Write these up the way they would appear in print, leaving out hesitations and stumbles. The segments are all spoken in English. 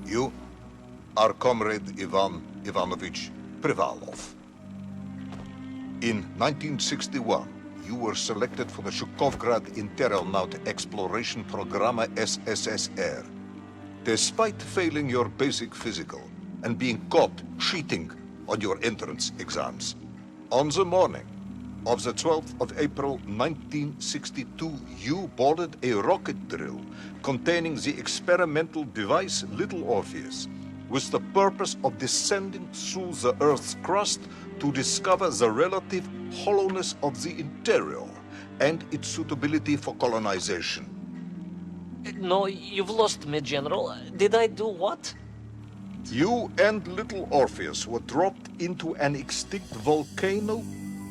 You are Comrade Ivan Ivanovich Privalov. In 1961, you were selected for the Shukovgrad Interonaut Exploration Programma SSSR. Despite failing your basic physical and being caught cheating on your entrance exams, on the morning of the 12th of April 1962, you boarded a rocket drill containing the experimental device Little Orpheus, with the purpose of descending through the Earth's crust to discover the relative hollowness of the interior and its suitability for colonization. No, you've lost me, General. Did I do what? You and Little Orpheus were dropped into an extinct volcano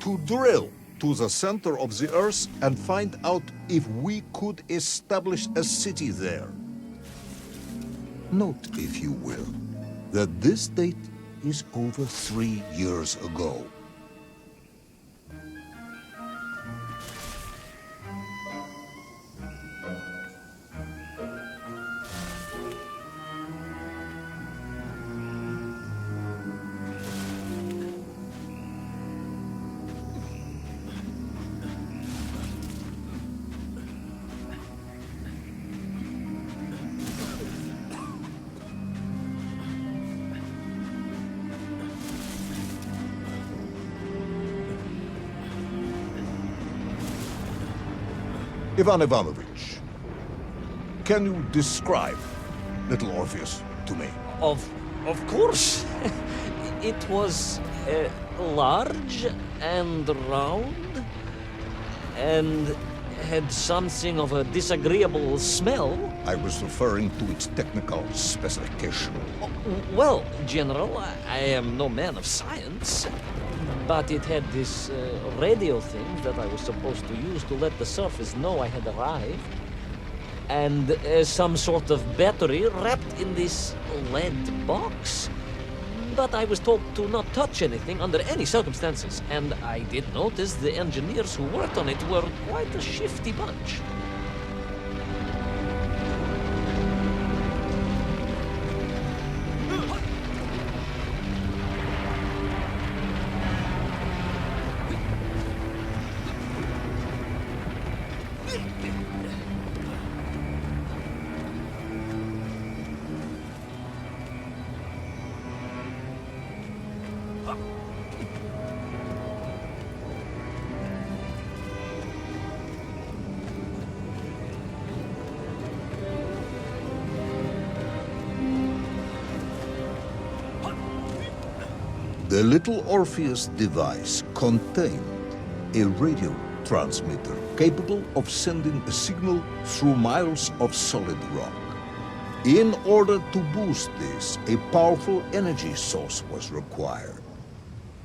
to drill to the center of the Earth and find out if we could establish a city there. Note, if you will, that this date is over 3 years ago. Ivan Ivanovich, can you describe Little Orpheus to me? Of course. It was large and round and had something of a disagreeable smell. I was referring to its technical specification. Well, General, I am no man of science, but it had this radio thing that I was supposed to use to let the surface know I had arrived, and some sort of battery wrapped in this lead box. But I was told to not touch anything under any circumstances, and I did notice the engineers who worked on it were quite a shifty bunch. The Little Orpheus device contained a radio transmitter capable of sending a signal through miles of solid rock. In order to boost this, a powerful energy source was required.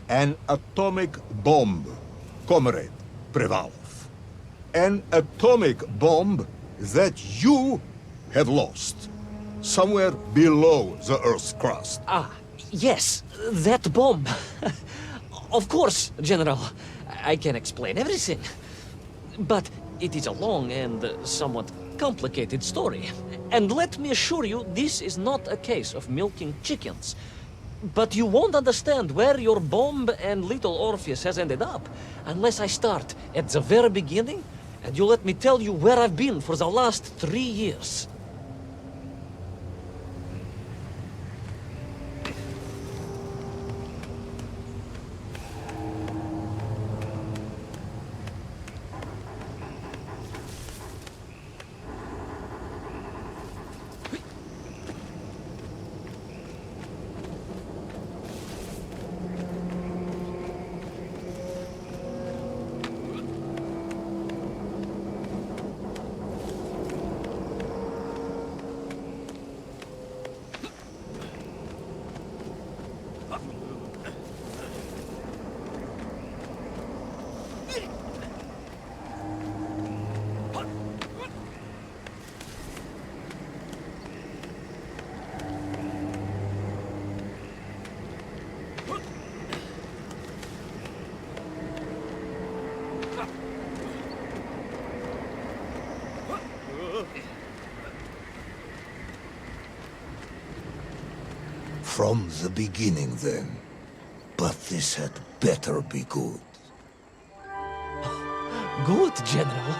An atomic bomb, Comrade Privalov. An atomic bomb that you have lost somewhere below the Earth's crust. Yes, that bomb. Of course, General. I can explain everything. But it is a long and somewhat complicated story. And let me assure you, this is not a case of milking chickens. But you won't understand where your bomb and Little Orpheus has ended up unless I start at the very beginning and you let me tell you where I've been for the last 3 years. From the beginning, then. But this had better be good. Good, General.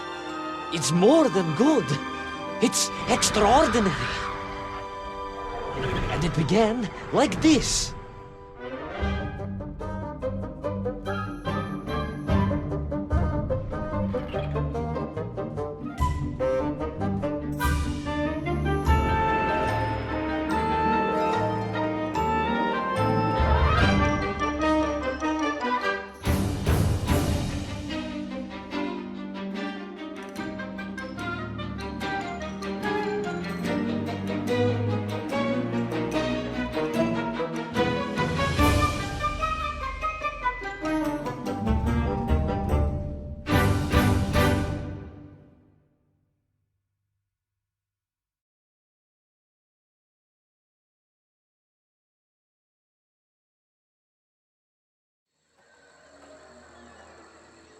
It's more than good. It's extraordinary. And it began like this.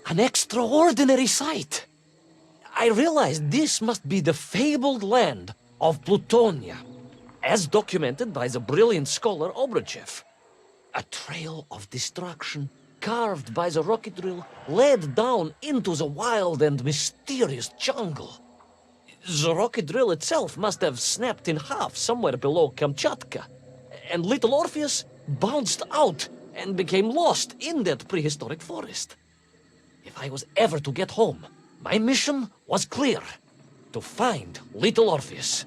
An extraordinary sight. I realized this must be the fabled land of Plutonia, as documented by the brilliant scholar Obruchev. A trail of destruction carved by the rocket drill led down into the wild and mysterious jungle. The rocket drill itself must have snapped in half somewhere below Kamchatka, and Little Orpheus bounced out and became lost in that prehistoric forest. If I was ever to get home, my mission was clear: to find Little Orpheus.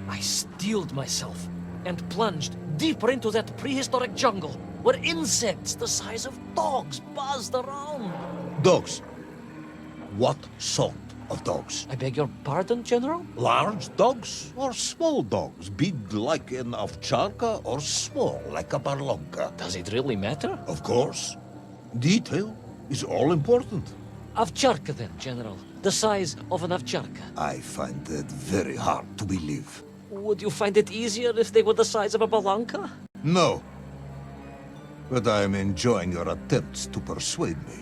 I steeled myself and plunged deeper into that prehistoric jungle where insects the size of dogs buzzed around. Dogs? What sort of dogs? I beg your pardon, General? Large dogs or small dogs? Big like an ovcharka or small like a barlonka? Does it really matter? Of course. Detail is all important. Ovcharka then, General. The size of an ovcharka. I find that very hard to believe. Would you find it easier if they were the size of a balanka? No. But I am enjoying your attempts to persuade me.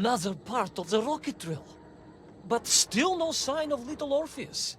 another part of the rocket drill. But still no sign of Little Orpheus.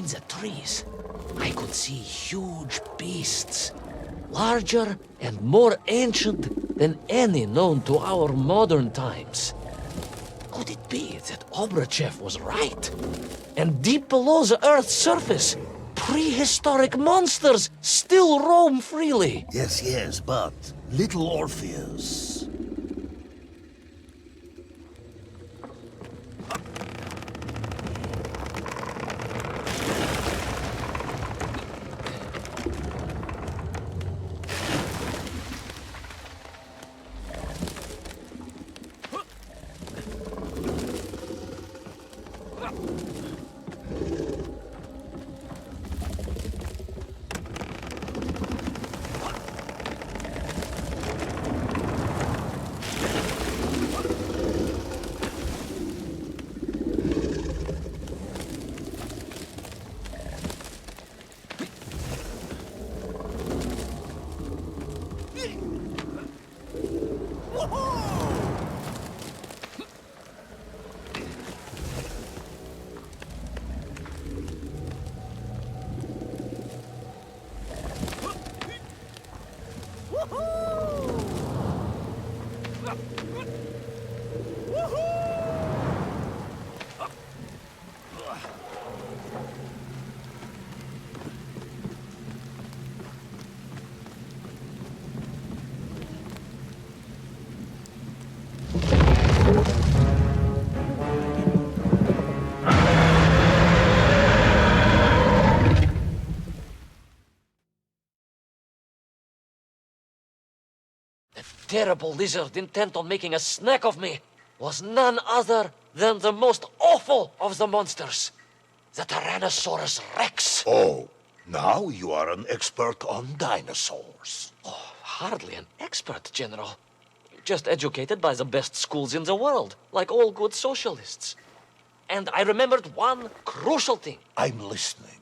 The trees, I could see huge beasts, larger and more ancient than any known to our modern times. Could it be that Obrachev was right? And deep below the Earth's surface, prehistoric monsters still roam freely? Yes, but Little Orpheus. Terrible lizard intent on making a snack of me was none other than the most awful of the monsters, the Tyrannosaurus Rex. Oh, now you are an expert on dinosaurs. Oh, hardly an expert, General. Just educated by the best schools in the world, like all good socialists. And I remembered one crucial thing. I'm listening.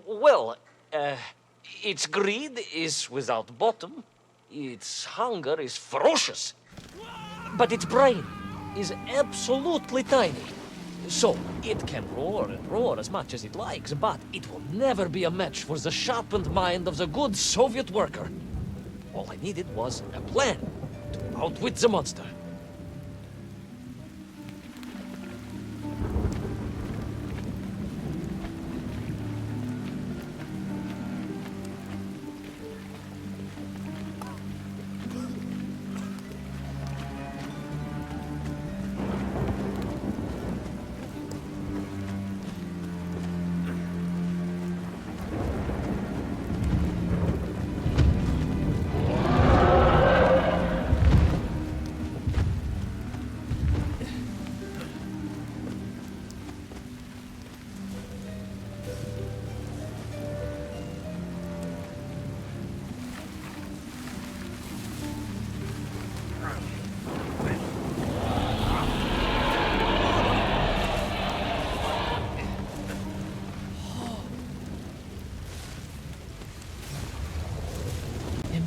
Well, its greed is without bottom. Its hunger is ferocious. But its brain is absolutely tiny. So, it can roar and roar as much as it likes, but it will never be a match for the sharpened mind of the good Soviet worker. All I needed was a plan to outwit the monster.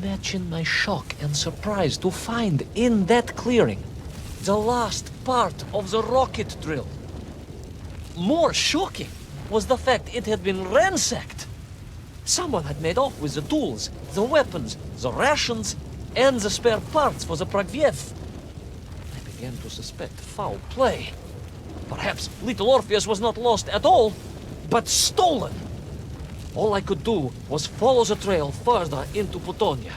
Imagine my shock and surprise to find in that clearing the last part of the rocket drill. More shocking was the fact it had been ransacked. Someone had made off with the tools, the weapons, the rations, and the spare parts for the Pragviev. I began to suspect foul play. Perhaps Little Orpheus was not lost at all, but stolen. All I could do was follow the trail further into Plutonia.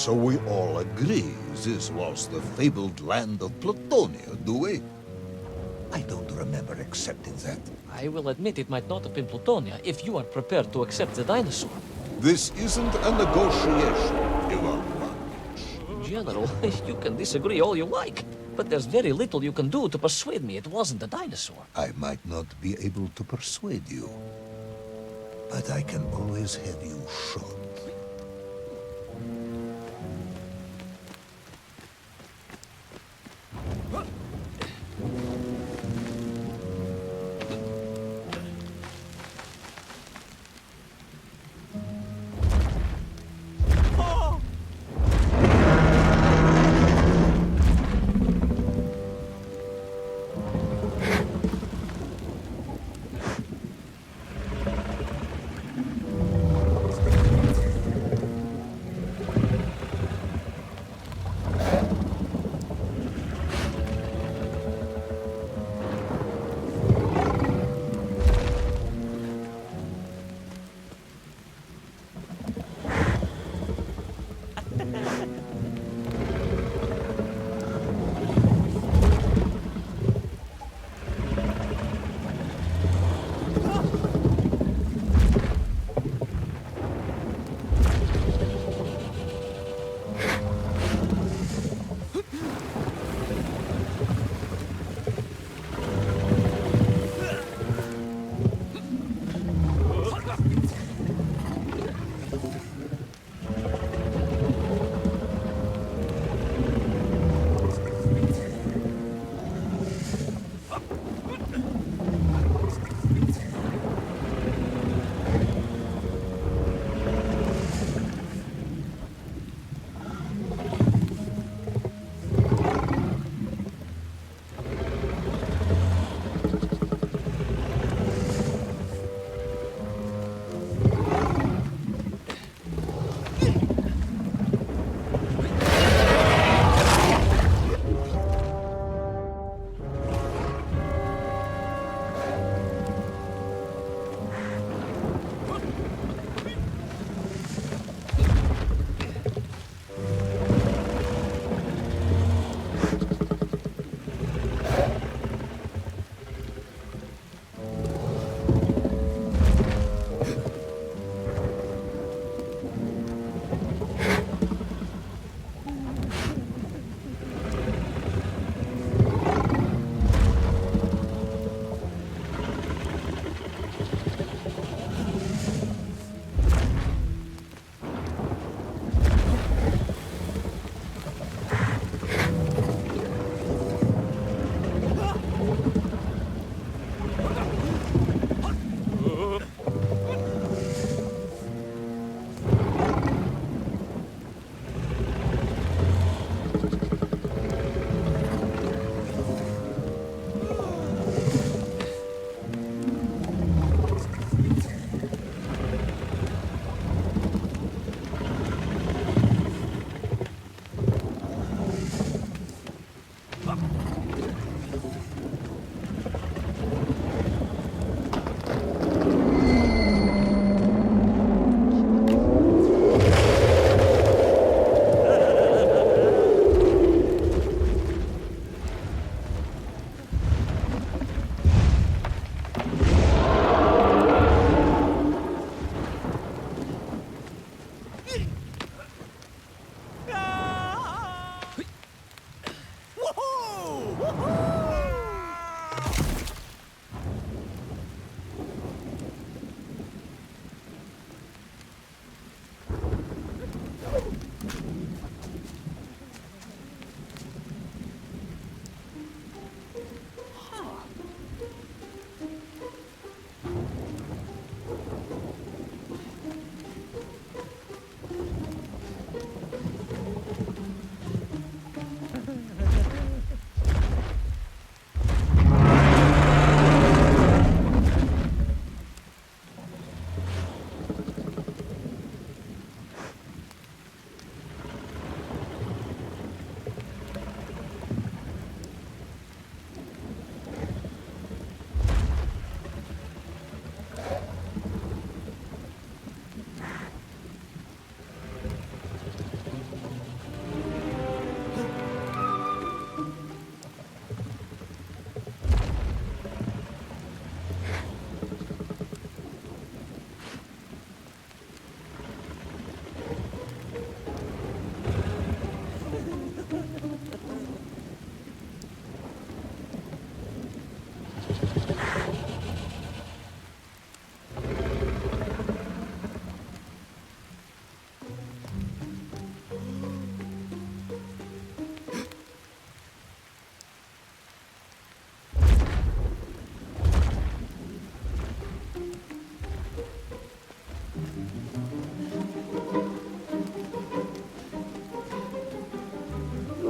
So we all agree this was the fabled land of Plutonia, do we? I don't remember accepting that. I will admit it might not have been Plutonia if you are prepared to accept the dinosaur. This isn't a negotiation, Ivan Ivanovich. General, you can disagree all you like, but there's very little you can do to persuade me it wasn't a dinosaur. I might not be able to persuade you, but I can always have you shot.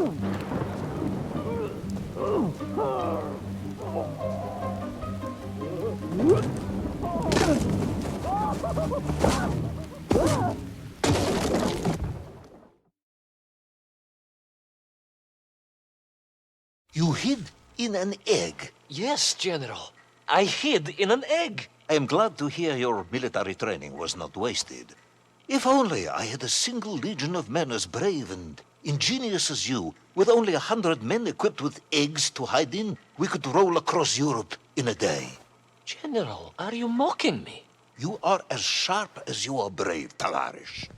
You hid in an egg. Yes, General. I hid in an egg. I am glad to hear your military training was not wasted. If only I had a single legion of men as brave and ingenious as you, with only 100 men equipped with eggs to hide in, we could roll across Europe in a day. General, are you mocking me? You are as sharp as you are brave, Tavarish.